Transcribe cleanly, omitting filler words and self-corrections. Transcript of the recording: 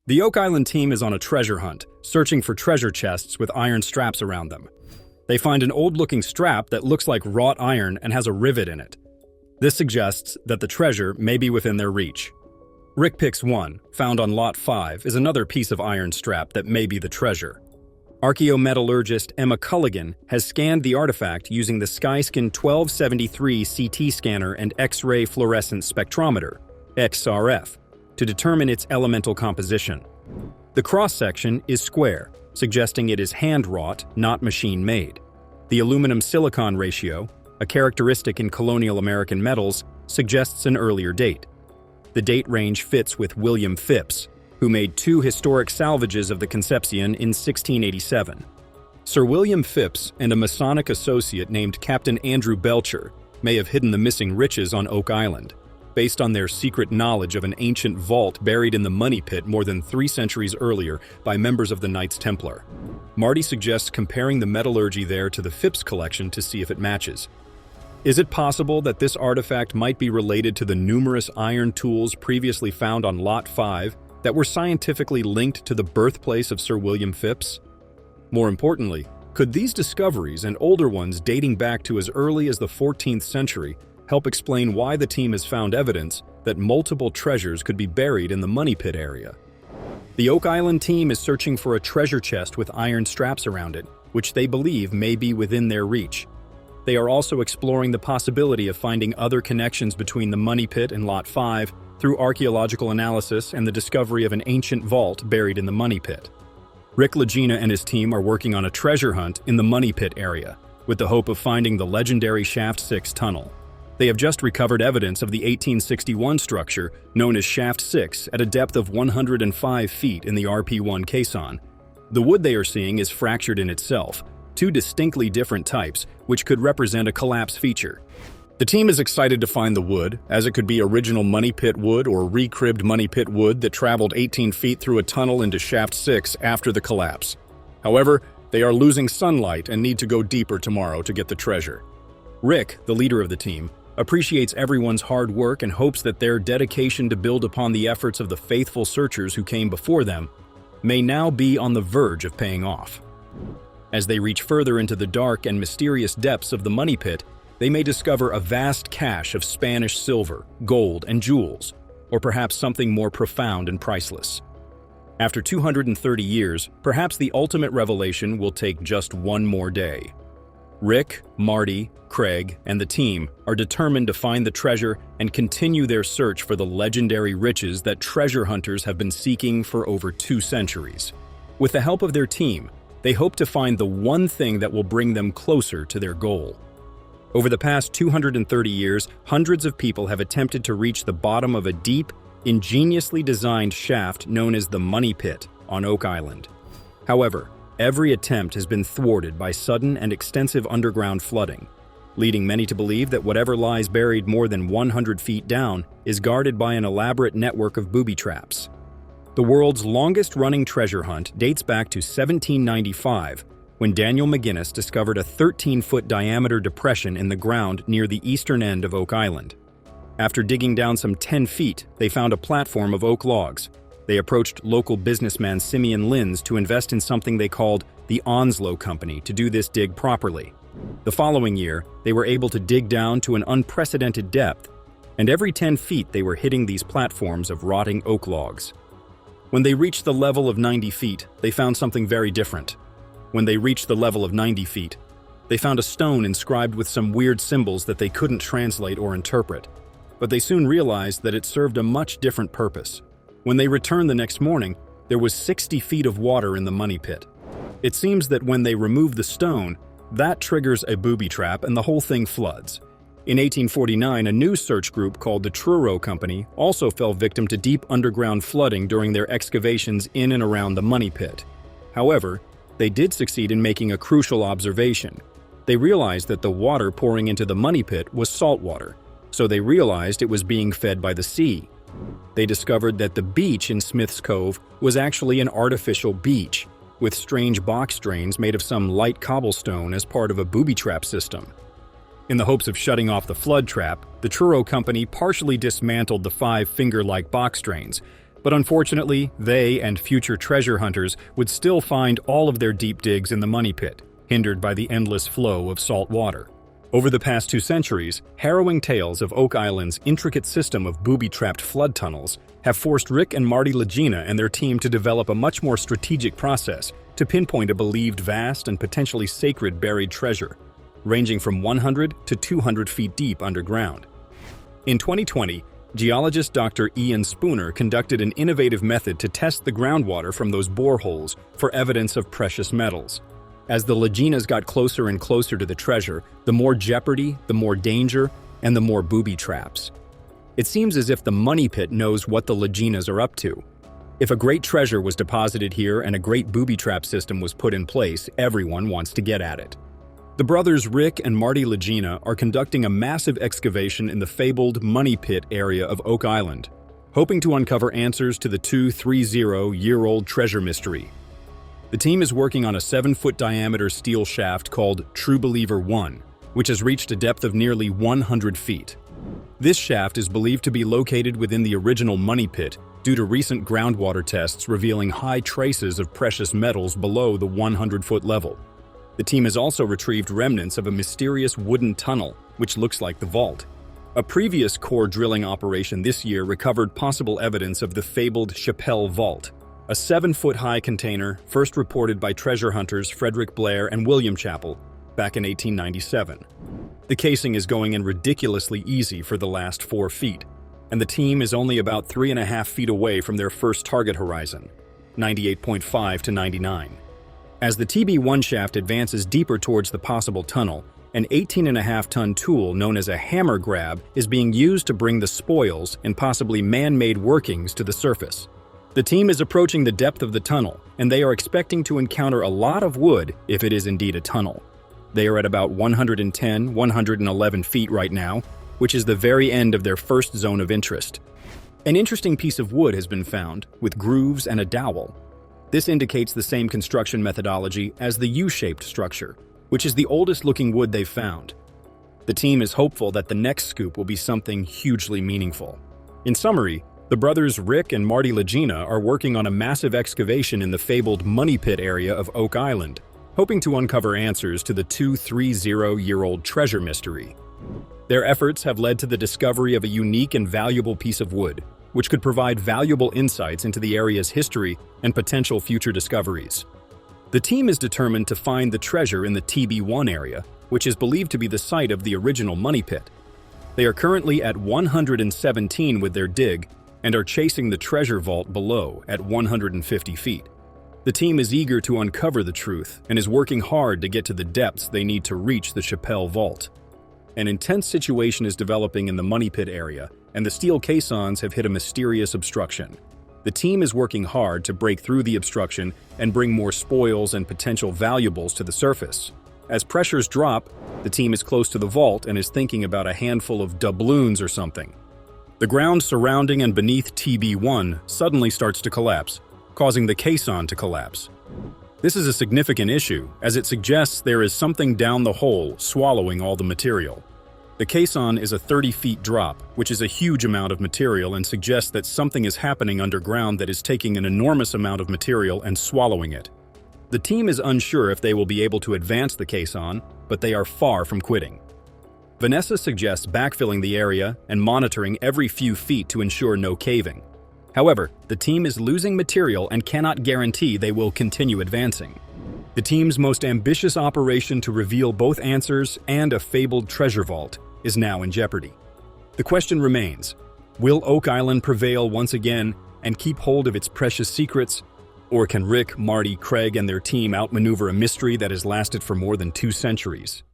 The Oak Island team is on a treasure hunt, searching for treasure chests with iron straps around them. They find an old-looking strap that looks like wrought iron and has a rivet in it. This suggests that the treasure may be within their reach. Rick picks one, found on Lot 5, is another piece of iron strap that may be the treasure. Archaeometallurgist Emma Culligan has scanned the artifact using the Skyscan 1273 CT scanner and X-ray fluorescent spectrometer, XRF, to determine its elemental composition. The cross-section is square, suggesting it is hand-wrought, not machine-made. The aluminum-silicon ratio, a characteristic in colonial American metals, suggests an earlier date. The date range fits with William Phipps, who made 2 historic salvages of the Concepcion in 1687. Sir William Phipps and a Masonic associate named Captain Andrew Belcher may have hidden the missing riches on Oak Island, based on their secret knowledge of an ancient vault buried in the Money Pit more than 3 centuries earlier by members of the Knights Templar. Marty suggests comparing the metallurgy there to the Phipps collection to see if it matches. Is it possible that this artifact might be related to the numerous iron tools previously found on Lot 5 that were scientifically linked to the birthplace of Sir William Phipps? More importantly, could these discoveries and older ones dating back to as early as the 14th century help explain why the team has found evidence that multiple treasures could be buried in the Money Pit area? The Oak Island team is searching for a treasure chest with iron straps around it, which they believe may be within their reach. They are also exploring the possibility of finding other connections between the Money Pit and Lot 5 through archaeological analysis and the discovery of an ancient vault buried in the Money Pit. Rick Lagena and his team are working on a treasure hunt in the Money Pit area, with the hope of finding the legendary Shaft 6 tunnel. They have just recovered evidence of the 1861 structure known as Shaft 6 at a depth of 105 feet in the RP1 caisson. The wood they are seeing is fractured in itself, 2 distinctly different types, which could represent a collapse feature. The team is excited to find the wood, as it could be original Money Pit wood or recribbed Money Pit wood that traveled 18 feet through a tunnel into Shaft 6 after the collapse. However, they are losing sunlight and need to go deeper tomorrow to get the treasure. Rick, the leader of the team, appreciates everyone's hard work and hopes that their dedication to build upon the efforts of the faithful searchers who came before them may now be on the verge of paying off. As they reach further into the dark and mysterious depths of the Money Pit, they may discover a vast cache of Spanish silver, gold, and jewels, or perhaps something more profound and priceless. After 230 years, perhaps the ultimate revelation will take just one more day. Rick, Marty, Craig, and the team are determined to find the treasure and continue their search for the legendary riches that treasure hunters have been seeking for over 2 centuries. With the help of their team, they hope to find the one thing that will bring them closer to their goal. Over the past 230 years, hundreds of people have attempted to reach the bottom of a deep, ingeniously designed shaft known as the Money Pit on Oak Island. However, every attempt has been thwarted by sudden and extensive underground flooding, leading many to believe that whatever lies buried more than 100 feet down is guarded by an elaborate network of booby traps. The world's longest-running treasure hunt dates back to 1795, when Daniel McGinnis discovered a 13-foot diameter depression in the ground near the eastern end of Oak Island. After digging down some 10 feet, they found a platform of oak logs. They approached local businessman Simeon Linz to invest in something they called the Onslow Company to do this dig properly. The following year, they were able to dig down to an unprecedented depth, and every 10 feet they were hitting these platforms of rotting oak logs. When they reached the level of 90 feet, they found something very different. When they reached the level of 90 feet, they found a stone inscribed with some weird symbols that they couldn't translate or interpret, but they soon realized that it served a much different purpose. When they returned the next morning, there was 60 feet of water in the Money Pit. It seems that when they remove the stone, that triggers a booby trap and the whole thing floods. In 1849, a new search group called the Truro Company also fell victim to deep underground flooding during their excavations in and around the Money Pit. However, they did succeed in making a crucial observation. They realized that the water pouring into the Money Pit was salt water, so they realized it was being fed by the sea. They discovered that the beach in Smith's Cove was actually an artificial beach, with strange box drains made of some light cobblestone as part of a booby trap system. In the hopes of shutting off the flood trap, the Truro Company partially dismantled the 5 finger-like box drains, But unfortunately, they and future treasure hunters would still find all of their deep digs in the money pit, hindered by the endless flow of salt water. Over the past 2 centuries, harrowing tales of Oak Island's intricate system of booby-trapped flood tunnels have forced Rick and Marty Lagena and their team to develop a much more strategic process to pinpoint a believed vast and potentially sacred buried treasure, ranging from 100 to 200 feet deep underground. In 2020, geologist Dr. Ian Spooner conducted an innovative method to test the groundwater from those boreholes for evidence of precious metals. As the Laginas got closer and closer to the treasure, the more jeopardy, the more danger, and the more booby traps. It seems as if the money pit knows what the Laginas are up to. If a great treasure was deposited here and a great booby trap system was put in place, everyone wants to get at it. The brothers Rick and Marty Lagena are conducting a massive excavation in the fabled money pit area of Oak Island, hoping to uncover answers to the 230-year-old treasure mystery. The team is working on a 7-foot diameter steel shaft called True Believer 1, which has reached a depth of nearly 100 feet. This shaft is believed to be located within the original money pit due to recent groundwater tests revealing high traces of precious metals below the 100-foot level. The team has also retrieved remnants of a mysterious wooden tunnel, which looks like the vault. A previous core drilling operation this year recovered possible evidence of the fabled Chappelle Vault, a 7-foot-high container first reported by treasure hunters Frederick Blair and William Chappell back in 1897. The casing is going in ridiculously easy for the last 4 feet, and the team is only about 3.5 feet away from their first target horizon, 98.5 to 99. As the TB1 shaft advances deeper towards the possible tunnel, an 18.5-ton tool known as a hammer grab is being used to bring the spoils and possibly man-made workings to the surface. The team is approaching the depth of the tunnel, and they are expecting to encounter a lot of wood if it is indeed a tunnel. They are at about 111 feet right now, which is the very end of their first zone of interest. An interesting piece of wood has been found, with grooves and a dowel. This indicates the same construction methodology as the U-shaped structure, which is the oldest-looking wood they've found. The team is hopeful that the next scoop will be something hugely meaningful. In summary, the brothers Rick and Marty Lagena are working on a massive excavation in the fabled money pit area of Oak Island, hoping to uncover answers to the 230-year-old treasure mystery. Their efforts have led to the discovery of a unique and valuable piece of wood, which could provide valuable insights into the area's history and potential future discoveries. The team is determined to find the treasure in the TB1 area, which is believed to be the site of the original money pit. They are currently at 117 with their dig and are chasing the treasure vault below at 150 feet. The team is eager to uncover the truth and is working hard to get to the depths they need to reach the Chappelle Vault. An intense situation is developing in the money pit area, and the steel caissons have hit a mysterious obstruction. The team is working hard to break through the obstruction and bring more spoils and potential valuables to the surface. As pressures drop, the team is close to the vault and is thinking about a handful of doubloons or something. The ground surrounding and beneath TB1 suddenly starts to collapse, causing the caisson to collapse. This is a significant issue, as it suggests there is something down the hole swallowing all the material. The caisson is a 30-feet drop, which is a huge amount of material and suggests that something is happening underground that is taking an enormous amount of material and swallowing it. The team is unsure if they will be able to advance the caisson, but they are far from quitting. Vanessa suggests backfilling the area and monitoring every few feet to ensure no caving. However, the team is losing material and cannot guarantee they will continue advancing. The team's most ambitious operation to reveal both answers and a fabled treasure vault is now in jeopardy. The question remains, will Oak Island prevail once again and keep hold of its precious secrets? Or can Rick, Marty, Craig, and their team outmaneuver a mystery that has lasted for more than 2 centuries?